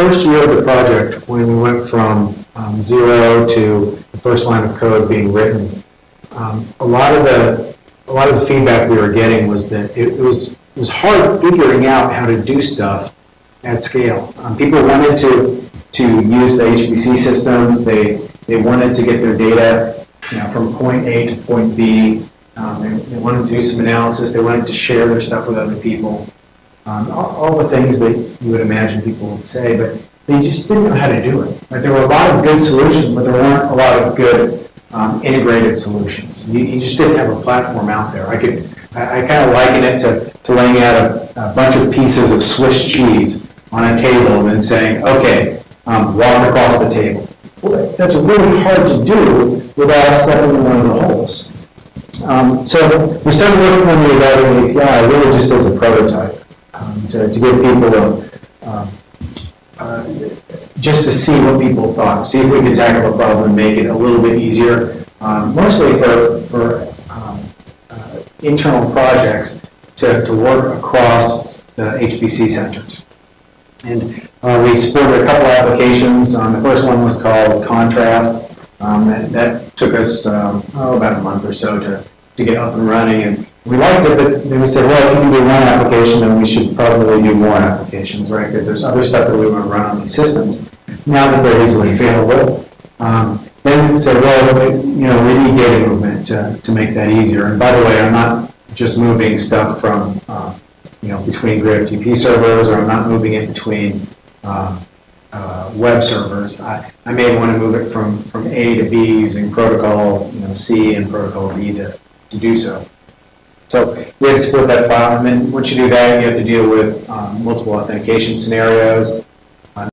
first year of the project, when we went from 0 to the first line of code being written, a lot of the feedback we were getting was that it was hard figuring out how to do stuff at scale. People wanted to use the HPC systems. They wanted to get their data, from point A to point B. They wanted to do some analysis. They wanted to share their stuff with other people. All the things that you would imagine people would say, but they just didn't know how to do it. Like, there were a lot of good solutions, but there weren't a lot of good integrated solutions. You just didn't have a platform out there. I kind of liken it to laying out a bunch of pieces of Swiss cheese on a table and then saying, okay, walk across the table. Well, that's really hard to do without stepping in one of the holes. So we started working on the Evaluate API really just as a prototype, to give people just to see what people thought, see if we could tackle a problem and make it a little bit easier, mostly for internal projects to work across the HPC centers. And we supported a couple applications. The first one was called Contrast. That took us about a month or so to get up and running. And we liked it, but then we said, well, if you can do one application, then we should probably do more applications, right? Because there's other stuff that we want to run on these systems now that they're easily available. Then we said, well, we need data movement to make that easier. And by the way, I'm not just moving stuff from between GridFTP servers, or I'm not moving it between web servers. I may want to move it from A to B using protocol C and protocol D to do so. So we had to support that file, and then once you do that, you have to deal with multiple authentication scenarios.